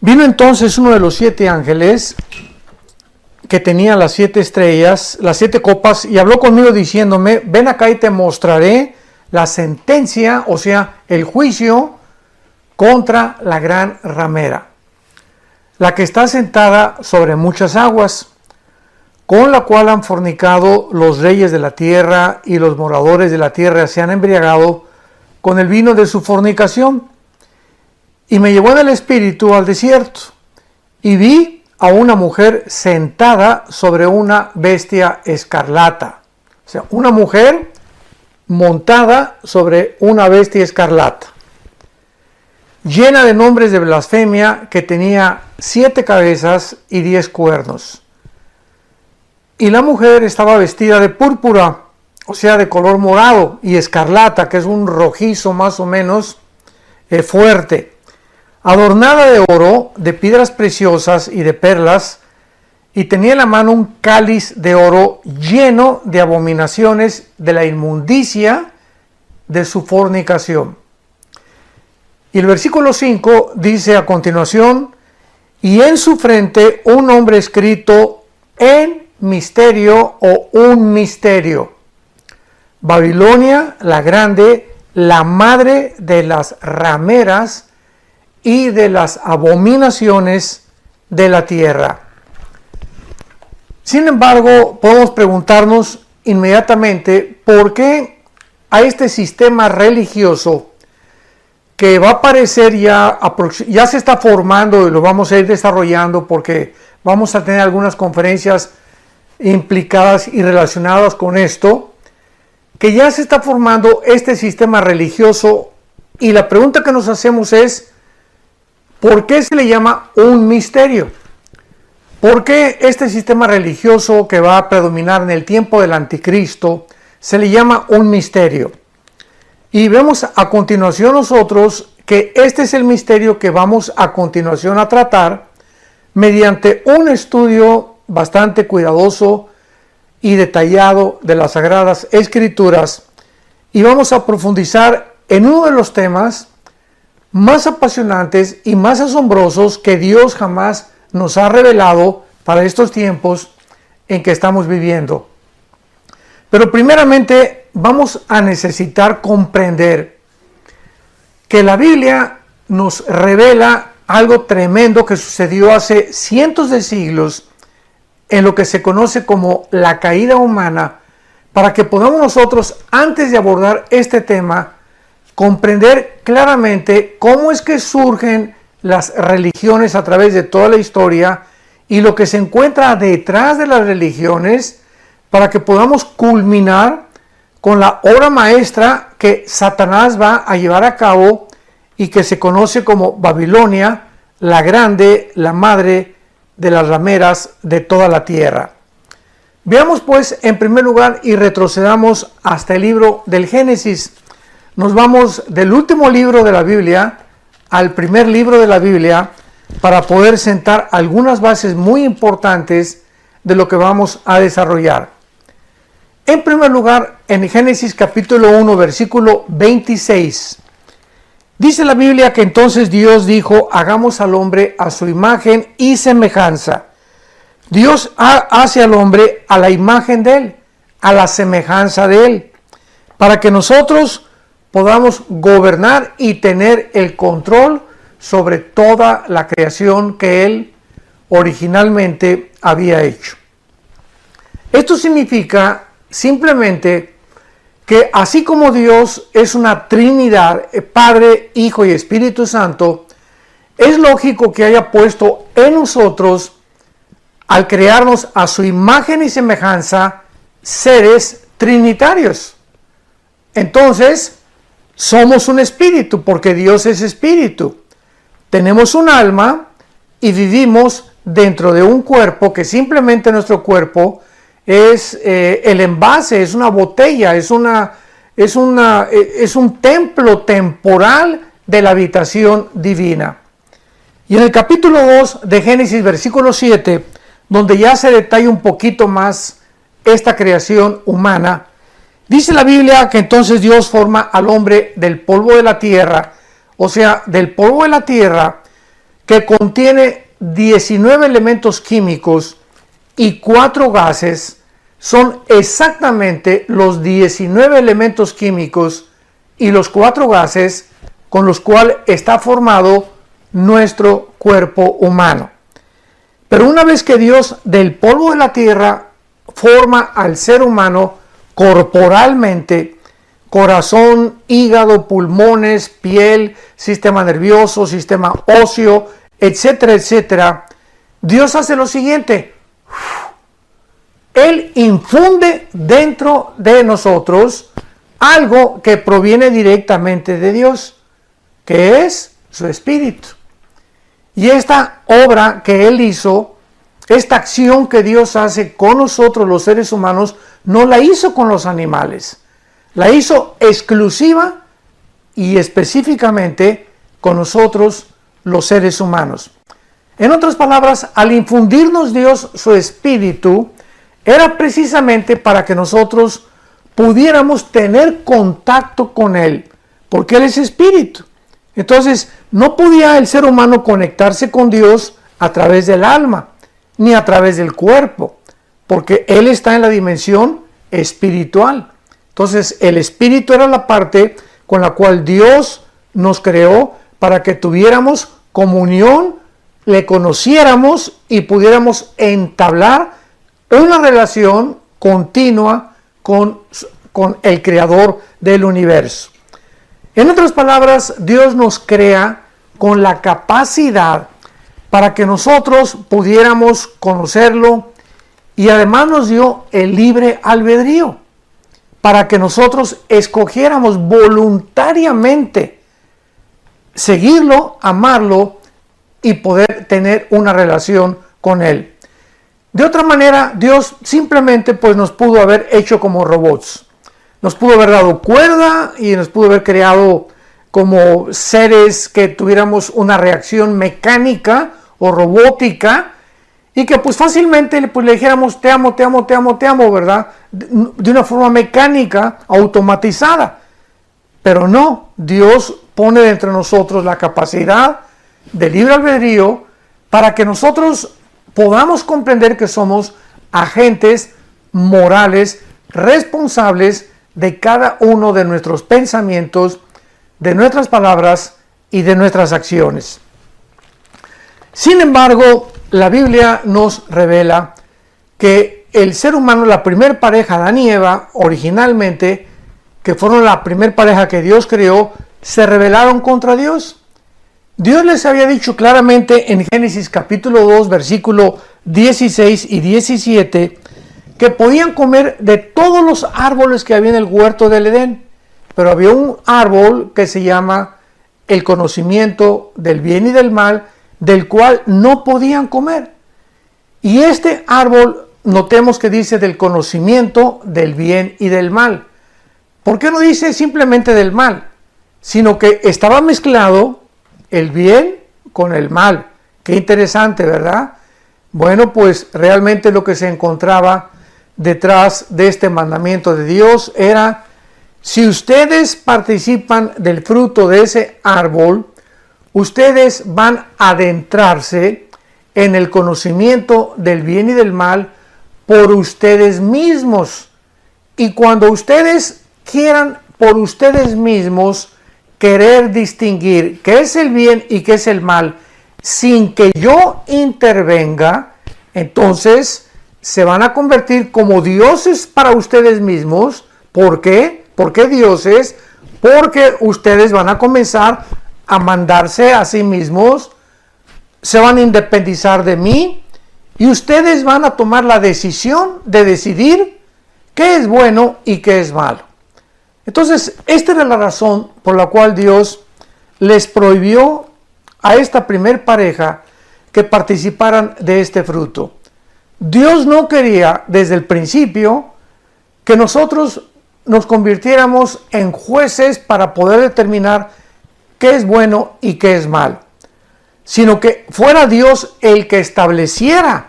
Vino entonces uno de los 7 ángeles que tenía las 7 estrellas, las 7 copas, y habló conmigo diciéndome: ven acá y te mostraré la sentencia, o sea, el juicio contra la gran ramera, la que está sentada sobre muchas aguas, con la cual han fornicado los reyes de la tierra, y los moradores de la tierra se han embriagado con el vino de su fornicación. Y me llevó en el espíritu al desierto, y vi a una mujer sentada sobre una bestia escarlata. O sea, una mujer montada sobre una bestia escarlata, llena de nombres de blasfemia, que tenía 7 cabezas y 10 cuernos. Y la mujer estaba vestida de púrpura, o sea, de color morado, y escarlata, que es un rojizo más o menos fuerte, adornada de oro, de piedras preciosas y de perlas, y tenía en la mano un cáliz de oro lleno de abominaciones de la inmundicia de su fornicación. Y el versículo 5 dice a continuación: y en su frente un nombre escrito en misterio, o un misterio: Babilonia la grande, la madre de las rameras y de las abominaciones de la tierra. Sin embargo, podemos preguntarnos inmediatamente por qué a este sistema religioso, que va a aparecer ya se está formando, y lo vamos a ir desarrollando porque vamos a tener algunas conferencias implicadas y relacionadas con esto, que ya se está formando este sistema religioso, y la pregunta que nos hacemos es: ¿por qué se le llama un misterio? ¿Por qué este sistema religioso que va a predominar en el tiempo del anticristo se le llama un misterio? Y vemos a continuación nosotros que este es el misterio que vamos a continuación a tratar mediante un estudio bastante cuidadoso y detallado de las Sagradas Escrituras, y vamos a profundizar en uno de los temas más apasionantes y más asombrosos que Dios jamás nos ha revelado para estos tiempos en que estamos viviendo. Pero primeramente vamos a necesitar comprender que la Biblia nos revela algo tremendo que sucedió hace cientos de siglos en lo que se conoce como la caída humana, para que podamos nosotros, antes de abordar este tema, comprender claramente cómo es que surgen las religiones a través de toda la historia y lo que se encuentra detrás de las religiones, para que podamos culminar con la obra maestra que Satanás va a llevar a cabo y que se conoce como Babilonia, la grande, la madre de las rameras de toda la tierra. Veamos pues en primer lugar y retrocedamos hasta el libro del Génesis. Nos vamos del último libro de la Biblia al primer libro de la Biblia para poder sentar algunas bases muy importantes de lo que vamos a desarrollar. En primer lugar, en Génesis capítulo 1, versículo 26, dice la Biblia que entonces Dios dijo: hagamos al hombre a su imagen y semejanza. Dios hace al hombre a la imagen de él, a la semejanza de él, para que nosotros podamos gobernar y tener el control sobre toda la creación que él originalmente había hecho. Esto significa simplemente que así como Dios es una Trinidad, Padre, Hijo y Espíritu Santo, es lógico que haya puesto en nosotros, al crearnos a su imagen y semejanza, seres trinitarios. Entonces, somos un espíritu, porque Dios es espíritu. Tenemos un alma y vivimos dentro de un cuerpo, que simplemente nuestro cuerpo es el envase, es una botella, es un templo temporal de la habitación divina. Y en el capítulo 2 de Génesis, versículo 7, donde ya se detalla un poquito más esta creación humana, dice la Biblia que entonces Dios forma al hombre del polvo de la tierra, o sea, del polvo de la tierra, que contiene 19 elementos químicos y 4 gases, son exactamente los 19 elementos químicos y los 4 gases con los cuales está formado nuestro cuerpo humano. Pero una vez que Dios del polvo de la tierra forma al ser humano corporalmente, corazón, hígado, pulmones, piel, sistema nervioso, sistema óseo, etcétera, etcétera, Dios hace lo siguiente: Él infunde dentro de nosotros algo que proviene directamente de Dios, que es su Espíritu. Y esta obra que Él hizo, esta acción que Dios hace con nosotros los seres humanos, no la hizo con los animales. La hizo exclusiva y específicamente con nosotros los seres humanos. En otras palabras, al infundirnos Dios su Espíritu, era precisamente para que nosotros pudiéramos tener contacto con Él, porque Él es Espíritu. Entonces, no podía el ser humano conectarse con Dios a través del alma, ni a través del cuerpo, porque Él está en la dimensión espiritual. Entonces, el Espíritu era la parte con la cual Dios nos creó para que tuviéramos comunión, le conociéramos y pudiéramos entablar una relación continua con el Creador del universo. En otras palabras, Dios nos crea con la capacidad para que nosotros pudiéramos conocerlo, y además nos dio el libre albedrío para que nosotros escogiéramos voluntariamente seguirlo, amarlo y poder tener una relación con Él. De otra manera, Dios simplemente pues nos pudo haber hecho como robots. Nos pudo haber dado cuerda y nos pudo haber creado como seres que tuviéramos una reacción mecánica o robótica y que pues fácilmente pues, le dijéramos te amo, te amo, te amo, te amo, ¿verdad? De una forma mecánica, automatizada. Pero no, Dios pone dentro de nosotros la capacidad de libre albedrío para que nosotros podamos comprender que somos agentes morales responsables de cada uno de nuestros pensamientos, de nuestras palabras y de nuestras acciones. Sin embargo, la Biblia nos revela que el ser humano, la primer pareja, Adán y Eva, originalmente, que fueron la primer pareja que Dios creó, se rebelaron contra Dios. Dios les había dicho claramente en Génesis capítulo 2, versículo 16 y 17, que podían comer de todos los árboles que había en el huerto del Edén, pero había un árbol que se llama el conocimiento del bien y del mal, del cual no podían comer. Y este árbol, notemos que dice del conocimiento del bien y del mal. ¿Por qué no dice simplemente del mal? Sino que estaba mezclado el bien con el mal. Qué interesante, ¿verdad? Bueno, pues realmente lo que se encontraba detrás de este mandamiento de Dios era: si ustedes participan del fruto de ese árbol, ustedes van a adentrarse en el conocimiento del bien y del mal por ustedes mismos. Y cuando ustedes quieran por ustedes mismos querer distinguir qué es el bien y qué es el mal, sin que yo intervenga, entonces se van a convertir como dioses para ustedes mismos. ¿Por qué? ¿Por qué dioses? Porque ustedes van a comenzar a mandarse a sí mismos, se van a independizar de mí y ustedes van a tomar la decisión de decidir qué es bueno y qué es malo. Entonces, esta era la razón por la cual Dios les prohibió a esta primer pareja que participaran de este fruto. Dios no quería desde el principio que nosotros nos convirtiéramos en jueces para poder determinar qué es bueno y qué es malo, sino que fuera Dios el que estableciera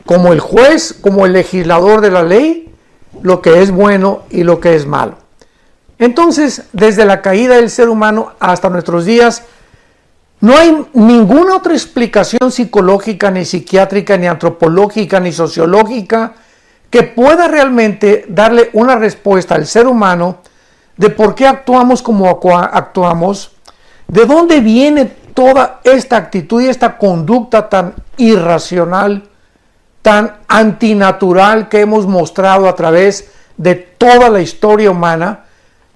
como el juez, como el legislador de la ley, lo que es bueno y lo que es malo. Entonces, desde la caída del ser humano hasta nuestros días, No hay ninguna otra explicación psicológica, ni psiquiátrica, ni antropológica, ni sociológica que pueda realmente darle una respuesta al ser humano de por qué actuamos como actuamos, de dónde viene toda esta actitud y esta conducta tan irracional, tan antinatural que hemos mostrado a través de toda la historia humana.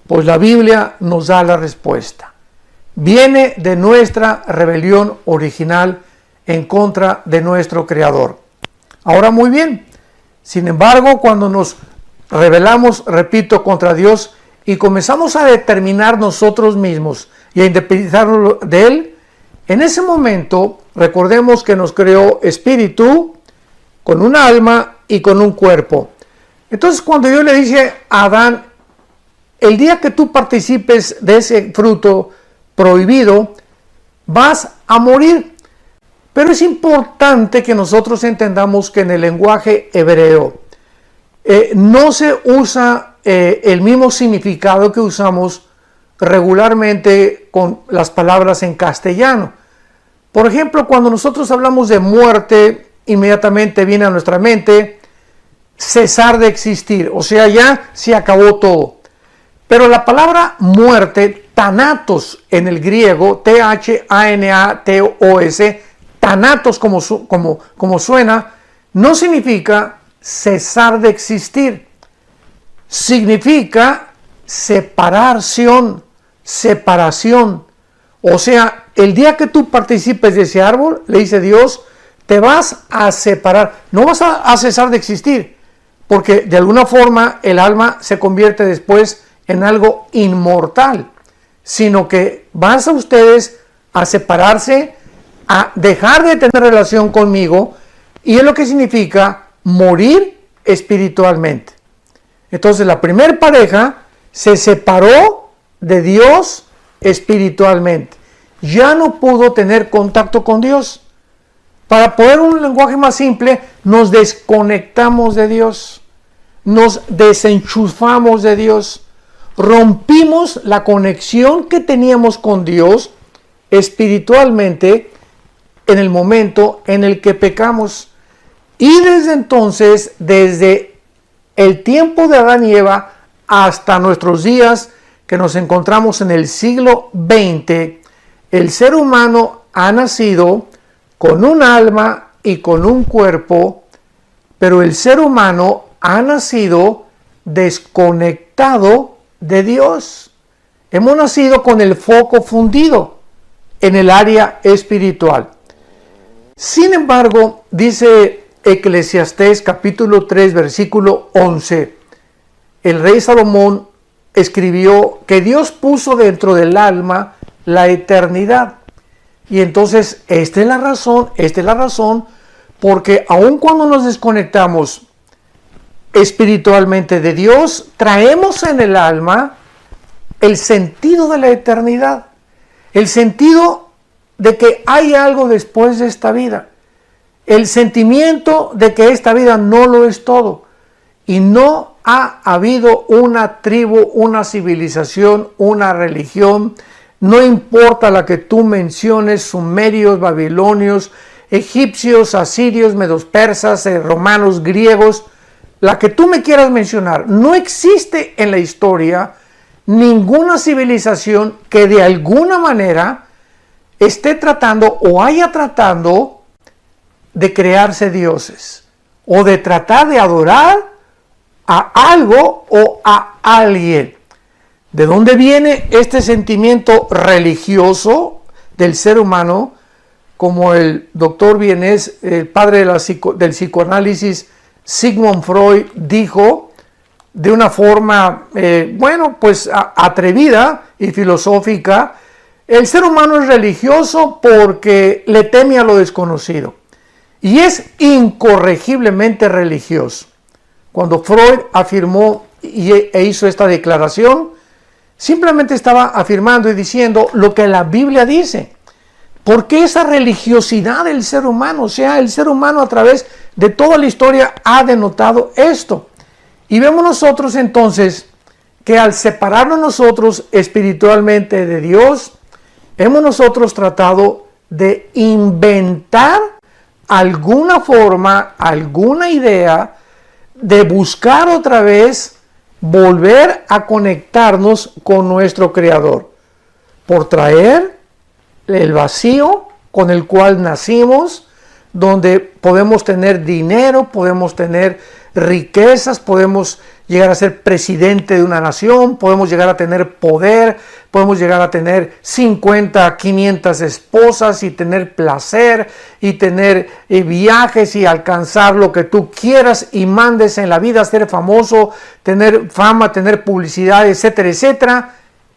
Pues la Biblia nos da la respuesta. Viene de nuestra rebelión original en contra de nuestro Creador. Ahora, muy bien, sin embargo, cuando nos rebelamos, repito, contra Dios y comenzamos a determinar nosotros mismos y a independizarnos de Él, en ese momento recordemos que nos creó espíritu, con un alma y con un cuerpo. Entonces, cuando Dios le dice a Adán, el día que tú participes de ese fruto prohibido, vas a morir. Pero es importante que nosotros entendamos que en el lenguaje hebreo no se usa el mismo significado que usamos regularmente con las palabras en castellano. Por ejemplo, cuando nosotros hablamos de muerte, inmediatamente viene a nuestra mente cesar de existir, o sea, ya se acabó todo. Pero la palabra muerte, thanatos en el griego, Thanatos, thanatos como suena, no significa cesar de existir. Significa separación. O sea, el día que tú participes de ese árbol, le dice Dios, te vas a separar. No vas a cesar de existir, porque de alguna forma el alma se convierte después en algo inmortal, sino que vas a ustedes a separarse, a dejar de tener relación conmigo, y es lo que significa morir espiritualmente. Entonces la primera pareja se separó de Dios espiritualmente, ya no pudo tener contacto con Dios. Para poner un lenguaje más simple, nos desconectamos de Dios, nos desenchufamos de Dios, rompimos la conexión que teníamos con Dios espiritualmente en el momento en el que pecamos. Y desde entonces, desde el tiempo de Adán y Eva hasta nuestros días que nos encontramos en el siglo XX, el ser humano ha nacido con un alma y con un cuerpo, pero el ser humano ha nacido desconectado de Dios. Hemos nacido con el foco fundido en el área espiritual. Sin embargo, dice Eclesiastés capítulo 3, versículo 11, el rey Salomón escribió que Dios puso dentro del alma la eternidad. Y entonces esta es la razón, porque aun cuando nos desconectamos espiritualmente de Dios, traemos en el alma el sentido de la eternidad, el sentido de que hay algo después de esta vida, el sentimiento de que esta vida no lo es todo, y no ha habido una tribu, una civilización, una religión, no importa la que tú menciones, sumerios, babilonios, egipcios, asirios, medos persas, romanos, griegos, la que tú me quieras mencionar, no existe en la historia ninguna civilización que de alguna manera esté tratando o haya tratando de crearse dioses o de tratar de adorar a algo o a alguien. ¿De dónde viene este sentimiento religioso del ser humano? Como el doctor vienés, el padre del psicoanálisis, Sigmund Freud, dijo de una forma, atrevida y filosófica, el ser humano es religioso porque le teme a lo desconocido y es incorregiblemente religioso. Cuando Freud afirmó e hizo esta declaración, simplemente estaba afirmando y diciendo lo que la Biblia dice. ¿Por qué esa religiosidad del ser humano? O sea, el ser humano a través de toda la historia ha denotado esto. Y vemos nosotros entonces que al separarnos nosotros espiritualmente de Dios hemos nosotros tratado de inventar alguna forma, alguna idea de buscar otra vez volver a conectarnos con nuestro Creador, por traer el vacío con el cual nacimos, donde podemos tener dinero, podemos tener riquezas, podemos llegar a ser presidente de una nación, podemos llegar a tener poder, podemos llegar a tener 50, 500 esposas y tener placer y tener viajes y alcanzar lo que tú quieras y mandes en la vida, ser famoso, tener fama, tener publicidad, etcétera, etcétera.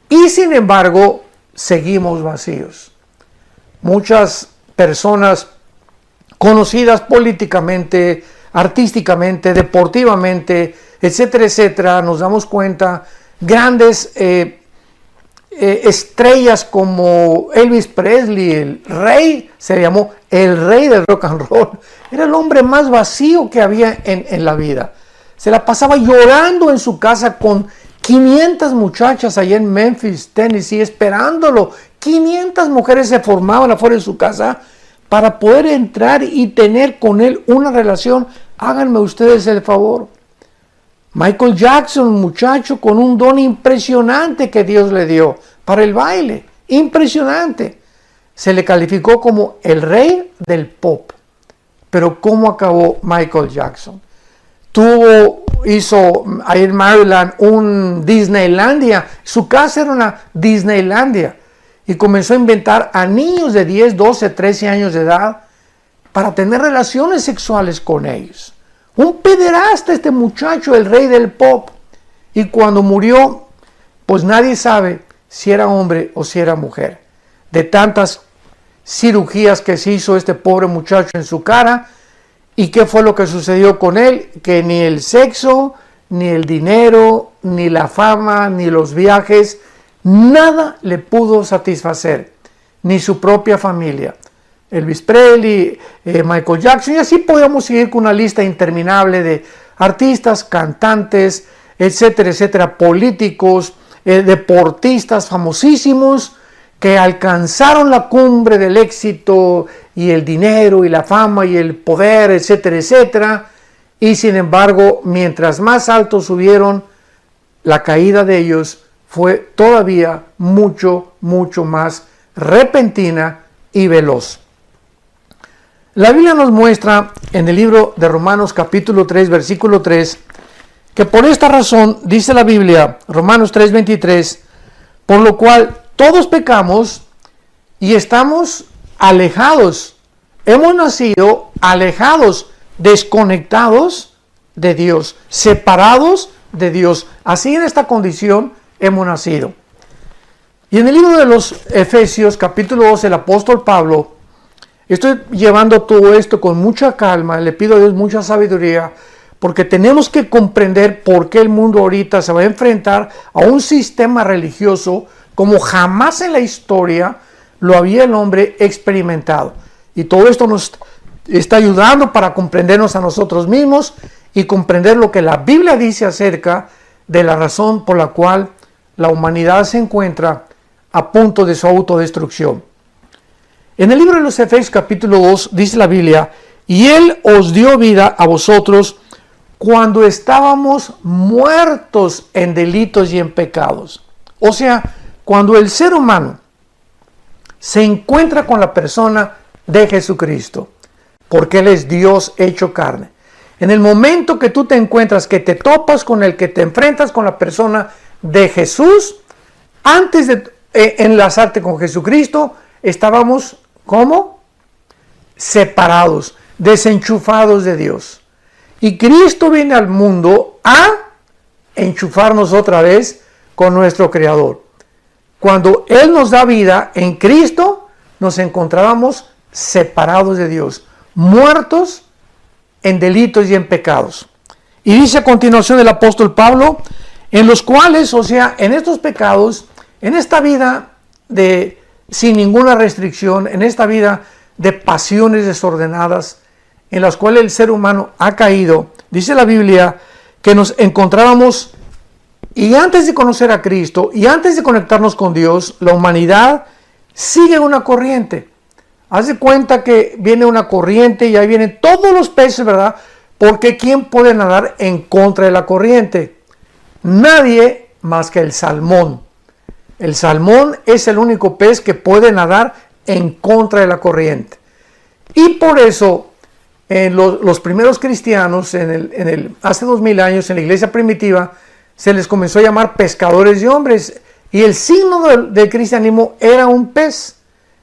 Y sin embargo, seguimos vacíos. Muchas personas conocidas políticamente, artísticamente, deportivamente, etcétera, etcétera, nos damos cuenta, grandes estrellas como Elvis Presley, el rey, se llamó el rey del rock and roll, era el hombre más vacío que había en la vida. Se la pasaba llorando en su casa con 500 muchachas allá en Memphis, Tennessee, esperándolo. 500 mujeres se formaban afuera de su casa para poder entrar y tener con él una relación. Háganme ustedes el favor. Michael Jackson, un muchacho con un don impresionante que Dios le dio para el baile. Impresionante. Se le calificó como el rey del pop. Pero ¿cómo acabó Michael Jackson? Hizo ahí en Maryland un Disneylandia. Su casa era una Disneylandia. Y comenzó a inventar a niños de 10, 12, 13 años de edad para tener relaciones sexuales con ellos. Un pederasta este muchacho, el rey del pop. Y cuando murió, pues nadie sabe si era hombre o si era mujer. De tantas cirugías que se hizo este pobre muchacho en su cara. ¿Y qué fue lo que sucedió con él? Que ni el sexo, ni el dinero, ni la fama, ni los viajes, nada le pudo satisfacer, ni su propia familia. Elvis Presley, Michael Jackson, y así podemos seguir con una lista interminable de artistas, cantantes, etcétera, etcétera, políticos, deportistas famosísimos que alcanzaron la cumbre del éxito y el dinero y la fama y el poder, etcétera, etcétera, y sin embargo, mientras más alto subieron, la caída de ellos fue todavía mucho, mucho más repentina y veloz. La Biblia nos muestra en el libro de Romanos capítulo 3, versículo 3, que por esta razón, dice la Biblia, Romanos 3, 23, por lo cual todos pecamos y estamos alejados, hemos nacido alejados, desconectados de Dios, separados de Dios. Así en esta condición hemos nacido. Y en el libro de los Efesios, capítulo 12, el apóstol Pablo, estoy llevando todo esto con mucha calma, le pido a Dios mucha sabiduría, porque tenemos que comprender por qué el mundo ahorita se va a enfrentar a un sistema religioso como jamás en la historia lo había el hombre experimentado. Y todo esto nos está ayudando para comprendernos a nosotros mismos y comprender lo que la Biblia dice acerca de la razón por la cual la humanidad se encuentra a punto de su autodestrucción. En el libro de los Efesios capítulo 2 dice la Biblia, y Él os dio vida a vosotros cuando estábamos muertos en delitos y en pecados. O sea, cuando el ser humano se encuentra con la persona de Jesucristo, porque Él es Dios hecho carne. En el momento que tú te encuentras, que te topas con el que te enfrentas con la persona de Jesús, antes de enlazarte con Jesucristo, estábamos, ¿cómo? Separados, desenchufados de Dios. Y Cristo viene al mundo a enchufarnos otra vez con nuestro Creador. Cuando Él nos da vida en Cristo, nos encontrábamos separados de Dios, muertos en delitos y en pecados. Y dice a continuación el apóstol Pablo, en los cuales, o sea, en estos pecados, en esta vida sin ninguna restricción, en esta vida de pasiones desordenadas, en las cuales el ser humano ha caído, dice la Biblia que nos encontrábamos, y antes de conocer a Cristo, y antes de conectarnos con Dios, la humanidad sigue una corriente. Haz de cuenta que viene una corriente y ahí vienen todos los peces, ¿verdad? Porque ¿quién puede nadar en contra de la corriente? Nadie más que el salmón. El salmón es el único pez que puede nadar en contra de la corriente. Y por eso los primeros cristianos, hace 2000 años, en la iglesia primitiva, se les comenzó a llamar pescadores de hombres. Y el signo del cristianismo era un pez.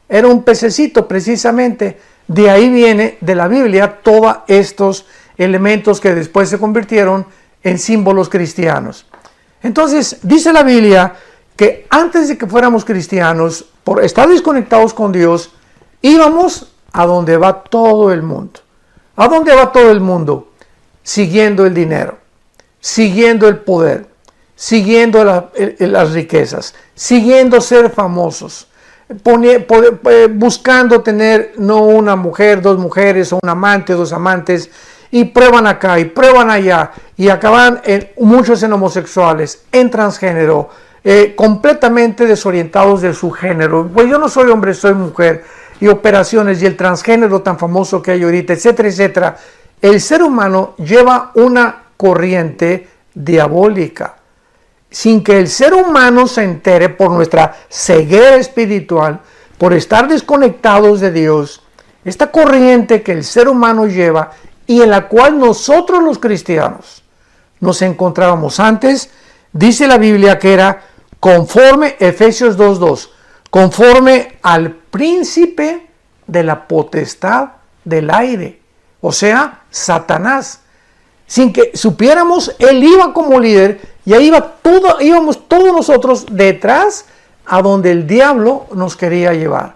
Era un pececito precisamente. De ahí viene de la Biblia todos estos elementos que después se convirtieron en símbolos cristianos. Entonces dice la Biblia que antes de que fuéramos cristianos, por estar desconectados con Dios, íbamos a donde va todo el mundo. ¿A dónde va todo el mundo? Siguiendo el dinero, siguiendo el poder, siguiendo las riquezas, siguiendo ser famosos, buscando tener no una mujer, dos mujeres, o un amante, dos amantes, y prueban acá y prueban allá, y acaban muchos en homosexuales, en transgénero, completamente desorientados de su género. Pues yo no soy hombre, soy mujer, y operaciones, y el transgénero tan famoso que hay ahorita, etcétera, etcétera. El ser humano lleva una corriente diabólica. Sin que el ser humano se entere, por nuestra ceguera espiritual, por estar desconectados de Dios, esta corriente que el ser humano lleva y en la cual nosotros los cristianos nos encontrábamos antes, dice la Biblia que era conforme, Efesios 2:2, conforme al príncipe de la potestad del aire, o sea, Satanás. Sin que supiéramos, él iba como líder y ahí íbamos todos nosotros detrás a donde el diablo nos quería llevar.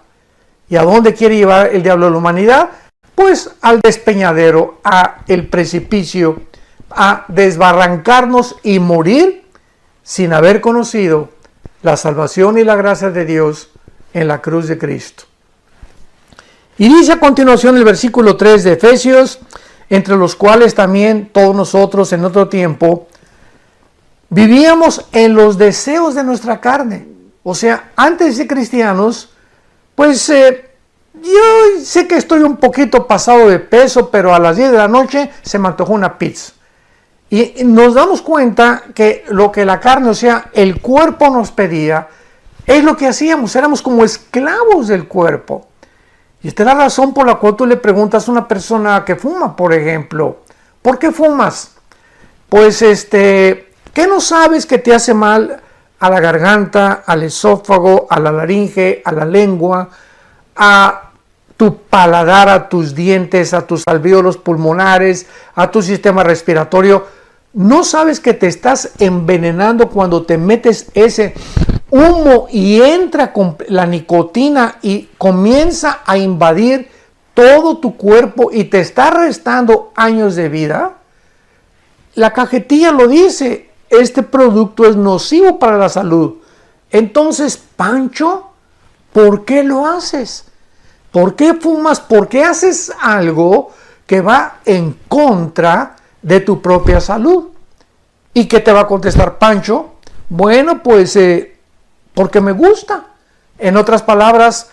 ¿Y a dónde quiere llevar el diablo a la humanidad? Pues al despeñadero, al precipicio, a desbarrancarnos y morir sin haber conocido la salvación y la gracia de Dios en la cruz de Cristo. Y dice a continuación el versículo 3 de Efesios, entre los cuales también todos nosotros en otro tiempo vivíamos en los deseos de nuestra carne. O sea, antes de ser cristianos, pues yo sé que estoy un poquito pasado de peso, pero a las 10 de la noche se me antojó una pizza. Y nos damos cuenta que lo que la carne, o sea, el cuerpo nos pedía, es lo que hacíamos, éramos como esclavos del cuerpo. Y esta es la razón por la cual tú le preguntas a una persona que fuma, por ejemplo, ¿por qué fumas? Pues ¿qué no sabes que te hace mal a la garganta, al esófago, a la laringe, a la lengua, a tu paladar, a tus dientes, a tus alvéolos pulmonares, a tu sistema respiratorio? ¿No sabes que te estás envenenando cuando te metes ese humo y entra con la nicotina y comienza a invadir todo tu cuerpo y te está restando años de vida? La cajetilla lo dice, este producto es nocivo para la salud. Entonces, Pancho, ¿por qué lo haces? ¿Por qué fumas? ¿Por qué haces algo que va en contra de tu propia salud? ¿Y qué te va a contestar Pancho? Bueno, pues porque me gusta. En otras palabras,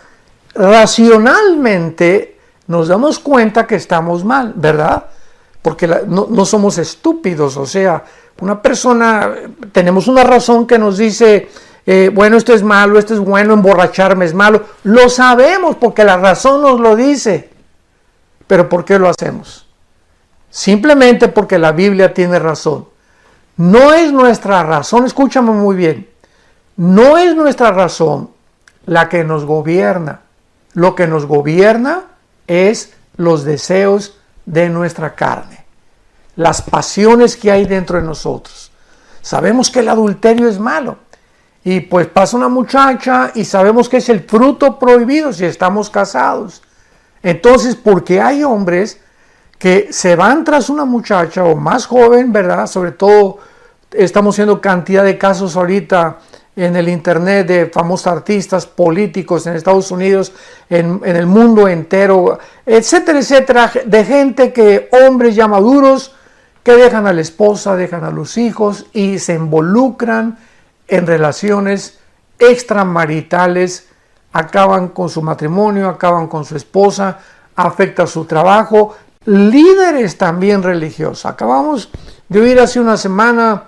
racionalmente nos damos cuenta que estamos mal, ¿verdad? Porque no somos estúpidos, o sea, una persona, tenemos una razón que nos dice, bueno, esto es malo, esto es bueno, emborracharme es malo. Lo sabemos porque la razón nos lo dice. Pero ¿por qué lo hacemos? Simplemente porque la Biblia tiene razón. No es nuestra razón, escúchame muy bien, no es nuestra razón la que nos gobierna. Lo que nos gobierna es los deseos de nuestra carne, las pasiones que hay dentro de nosotros. Sabemos que el adulterio es malo y pues pasa una muchacha y sabemos que es el fruto prohibido si estamos casados. Entonces, porque hay hombres que se van tras una muchacha o más joven, ¿verdad? Sobre todo estamos viendo cantidad de casos ahorita en el internet de famosos artistas políticos en Estados Unidos, en el mundo entero, etcétera, etcétera, de gente que, hombres ya maduros, que dejan a la esposa, dejan a los hijos y se involucran en relaciones extramaritales acaban con su matrimonio, acaban con su esposa, afecta su trabajo. Líderes también religiosos. Acabamos de oír hace una semana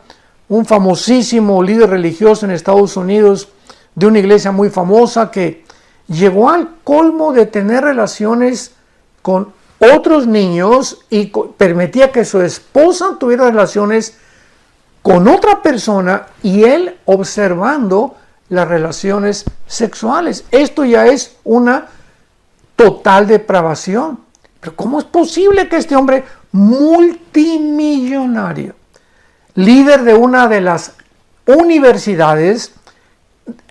un famosísimo líder religioso en Estados Unidos de una iglesia muy famosa que llegó al colmo de tener relaciones con otros niños y permitía que su esposa tuviera relaciones con otra persona y él observando las relaciones sexuales. Esto ya es una total depravación. Pero ¿cómo es posible que este hombre multimillonario, líder de una de las universidades,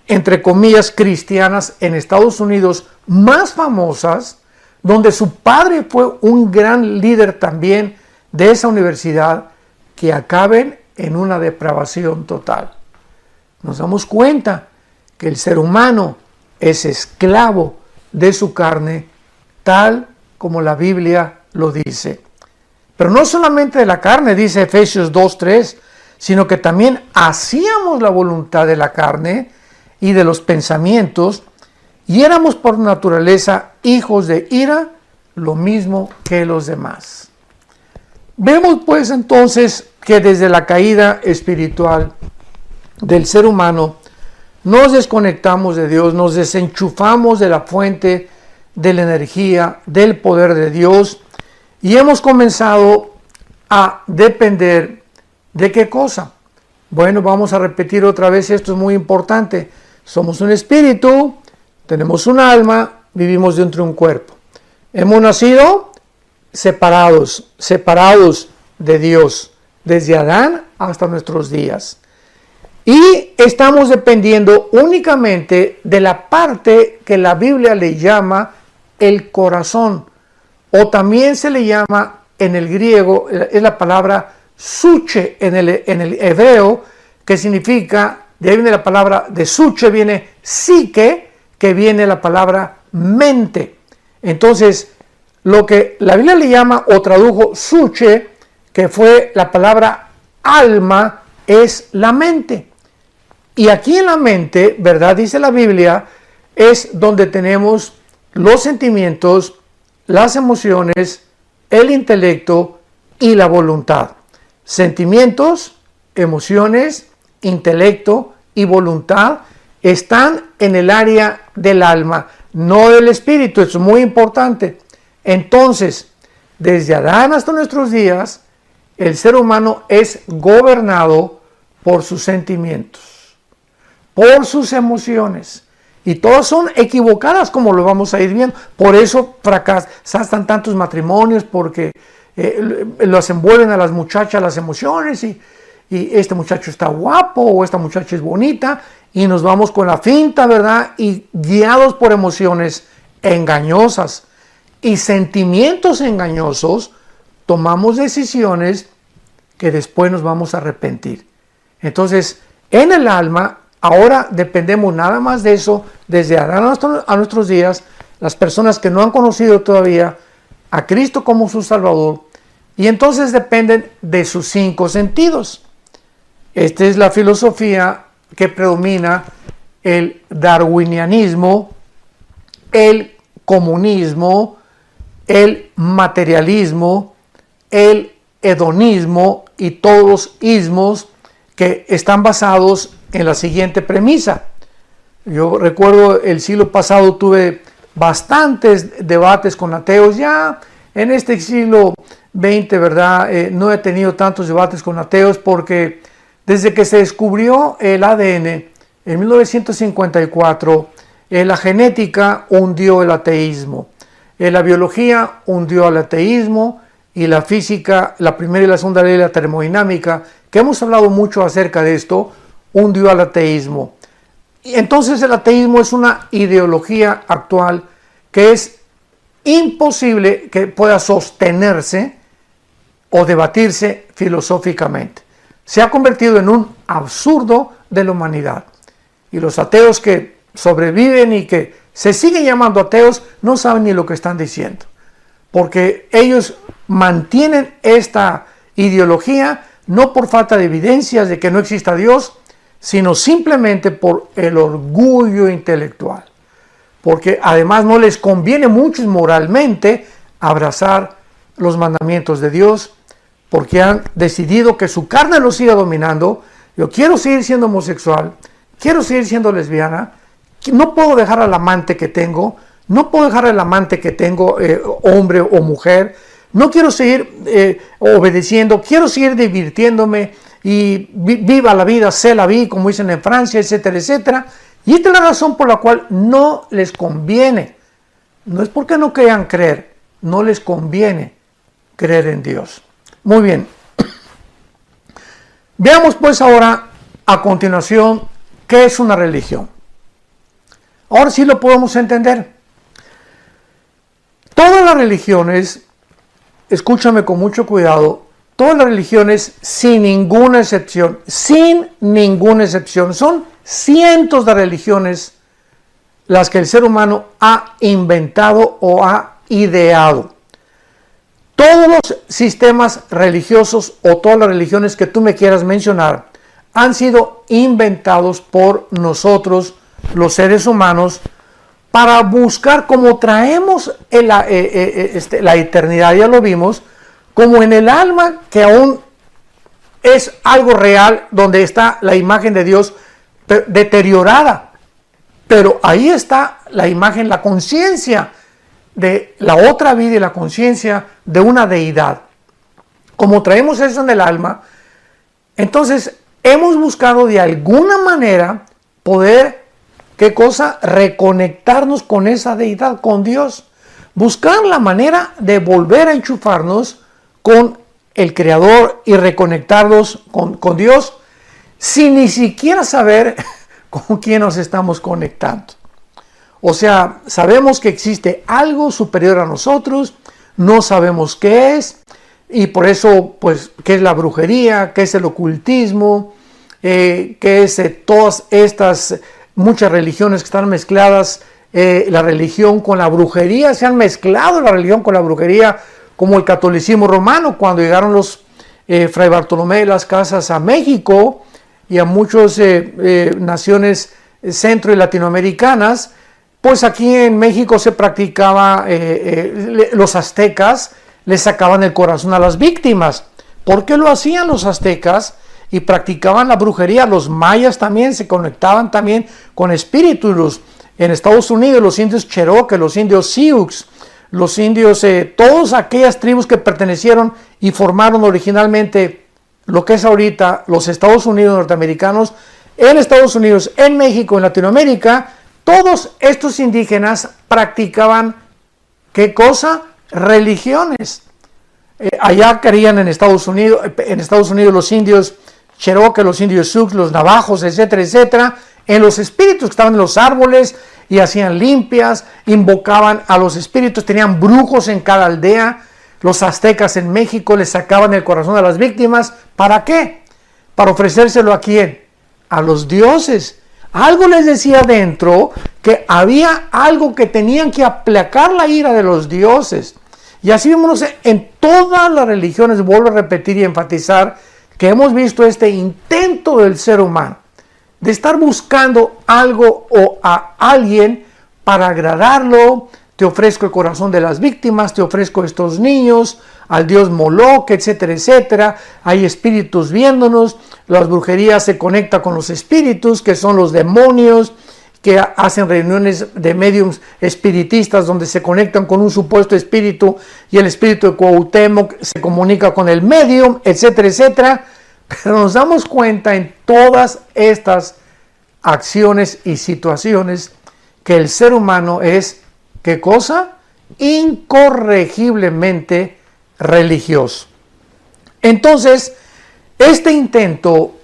entre comillas, cristianas en Estados Unidos más famosas, donde su padre fue un gran líder también de esa universidad, que acaben en una depravación total? Nos damos cuenta que el ser humano es esclavo de su carne, tal como la Biblia lo dice. Pero no solamente de la carne, dice Efesios 2:3, sino que también hacíamos la voluntad de la carne y de los pensamientos, y éramos por naturaleza hijos de ira, lo mismo que los demás. Vemos pues entonces que desde la caída espiritual del ser humano, nos desconectamos de Dios, nos desenchufamos de la fuente de la energía, del poder de Dios, y hemos comenzado a depender de ¿qué cosa? Bueno, vamos a repetir otra vez, esto es muy importante. Somos un espíritu, tenemos un alma, vivimos dentro de un cuerpo. Hemos nacido separados de Dios, desde Adán hasta nuestros días. Y estamos dependiendo únicamente de la parte que la Biblia le llama el corazón, o también se le llama en el griego, es la palabra suche en el hebreo, que significa, de ahí viene la palabra de suche, viene psique, que viene la palabra mente. Entonces, lo que la Biblia le llama o tradujo suche, que fue la palabra alma, es la mente. Y aquí en la mente, ¿verdad? Dice la Biblia, es donde tenemos los sentimientos, las emociones, el intelecto y la voluntad. Sentimientos, emociones, intelecto y voluntad están en el área del alma, no del espíritu. Eso es muy importante. Entonces, desde Adán hasta nuestros días, el ser humano es gobernado por sus sentimientos, por sus emociones. Y todas son equivocadas, como lo vamos a ir viendo. Por eso fracasan tantos matrimonios, porque los envuelven a las muchachas las emociones y este muchacho está guapo o esta muchacha es bonita y nos vamos con la finta, ¿verdad? Y guiados por emociones engañosas y sentimientos engañosos, tomamos decisiones que después nos vamos a arrepentir. Entonces, en el alma, ahora dependemos nada más de eso, desde Adán a nuestros días, las personas que no han conocido todavía a Cristo como su Salvador, y entonces dependen de sus 5 sentidos. Esta es la filosofía que predomina: el darwinianismo, el comunismo, el materialismo, el hedonismo y todos los ismos que están basados en la siguiente premisa. Yo recuerdo el siglo pasado tuve bastantes debates con ateos. Ya en este siglo XX, ¿verdad? No he tenido tantos debates con ateos, porque desde que se descubrió el ADN en 1954, la genética hundió el ateísmo, la biología hundió el ateísmo, y la física, la primera y la segunda ley de la termodinámica, que hemos hablado mucho acerca de esto, hundió al ateísmo. Y entonces el ateísmo es una ideología actual que es imposible que pueda sostenerse o debatirse filosóficamente. Se ha convertido en un absurdo de la humanidad. Y los ateos que sobreviven y que se siguen llamando ateos no saben ni lo que están diciendo, porque ellos mantienen esta ideología no por falta de evidencias de que no exista Dios, sino simplemente por el orgullo intelectual. porque además no les conviene mucho moralmente abrazar los mandamientos de Dios, porque han decidido que su carne los siga dominando. Yo quiero seguir siendo homosexual, quiero seguir siendo lesbiana, no puedo dejar al amante que tengo, no puedo dejar al amante que tengo, hombre o mujer, no quiero seguir obedeciendo, quiero seguir divirtiéndome y viva la vida, c'est la vie, como dicen en Francia, etcétera, etcétera. Y esta es la razón por la cual no les conviene. No es porque no quieran creer, no les conviene creer en Dios. Muy bien. Veamos pues ahora a continuación qué es una religión. Ahora sí lo podemos entender. Todas las religiones, escúchame con mucho cuidado, todas las religiones sin ninguna excepción, son cientos de religiones las que el ser humano ha inventado o ha ideado. Todos los sistemas religiosos o todas las religiones que tú me quieras mencionar han sido inventados por nosotros, los seres humanos, para buscar cómo traemos la eternidad, ya lo vimos, como en el alma que aún es algo real, donde está la imagen de Dios deteriorada, pero ahí está la imagen, la conciencia de la otra vida y la conciencia de una deidad. Como traemos eso en el alma, entonces hemos buscado de alguna manera poder, ¿qué cosa? Reconectarnos con esa deidad, con Dios. Buscar la manera de volver a enchufarnos con el Creador y reconectarnos con Dios sin ni siquiera saber con quién nos estamos conectando. O sea, sabemos que existe algo superior a nosotros, no sabemos qué es, y por eso, pues, ¿qué es la brujería? ¿Qué es el ocultismo? ¿Qué es todas estas muchas religiones que están mezcladas? La religión con la brujería, se han mezclado la religión con la brujería, como el catolicismo romano, cuando llegaron los Fray Bartolomé de las Casas a México y a muchas naciones centro y latinoamericanas. Pues aquí en México se practicaba, los aztecas les sacaban el corazón a las víctimas. ¿Por qué lo hacían los aztecas? Y practicaban la brujería. Los mayas también se conectaban también con espíritus. En Estados Unidos los indios Cherokee, los indios Sioux, los indios, todas aquellas tribus que pertenecieron y formaron originalmente lo que es ahorita los Estados Unidos norteamericanos, en Estados Unidos, en México, en Latinoamérica. Todos estos indígenas practicaban, ¿qué cosa? Religiones. Allá creían en Estados Unidos los indios Cherokee, los indios Sioux, los navajos, etcétera, etcétera, en los espíritus que estaban en los árboles y hacían limpias, invocaban a los espíritus, tenían brujos en cada aldea. Los aztecas en México les sacaban el corazón a las víctimas. ¿Para qué? Para ofrecérselo ¿a quién? A los dioses. Algo les decía dentro que había algo que tenían que aplacar la ira de los dioses. Y así vemos en todas las religiones, vuelvo a repetir y enfatizar, que hemos visto este intento del ser humano de estar buscando algo o a alguien para agradarlo. Te ofrezco el corazón de las víctimas, te ofrezco estos niños, al dios Moloch, etcétera, etcétera. Hay espíritus viéndonos, las brujerías se conectan con los espíritus, que son los demonios, que hacen reuniones de mediums espiritistas donde se conectan con un supuesto espíritu y el espíritu de Cuauhtémoc se comunica con el medium, etcétera, etcétera. Pero nos damos cuenta en todas estas acciones y situaciones que el ser humano es, ¿qué cosa? Incorregiblemente religioso. Entonces, este intento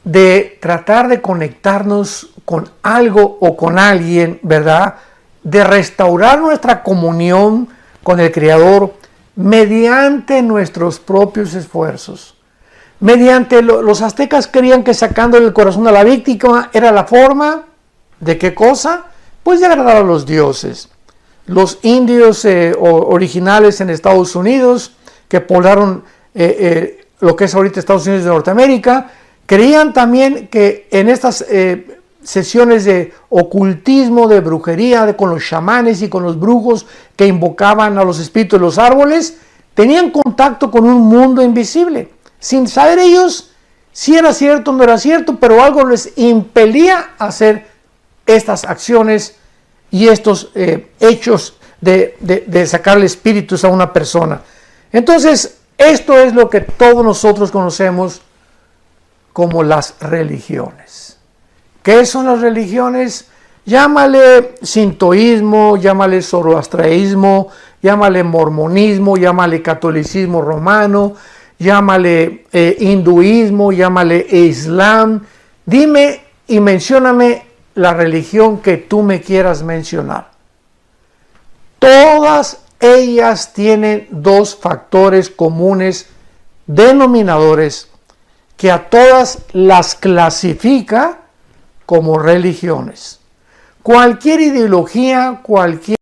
de tratar de conectarnos con algo o con alguien, ¿verdad? De restaurar nuestra comunión con el Creador mediante nuestros propios esfuerzos. Los aztecas creían que sacándole el corazón a la víctima era la forma de ¿qué cosa? Pues de agradar a los dioses. Los indios originales en Estados Unidos, que poblaron lo que es ahorita Estados Unidos de Norteamérica, creían también que en estas sesiones de ocultismo, de brujería, con los chamanes y con los brujos que invocaban a los espíritus de los árboles, tenían contacto con un mundo invisible, sin saber ellos si era cierto o no era cierto, pero algo les impelía a hacer estas acciones y estos hechos de sacarle espíritus a una persona. Entonces, esto es lo que todos nosotros conocemos como las religiones. ¿Qué son las religiones? Llámale sintoísmo, llámale zoroastraísmo, llámale mormonismo, llámale catolicismo romano, llámale hinduismo, llámale islam. Dime y mencióname la religión que tú me quieras mencionar. Todas ellas tienen dos factores comunes denominadores que a todas las clasifica como religiones. Cualquier ideología, cualquier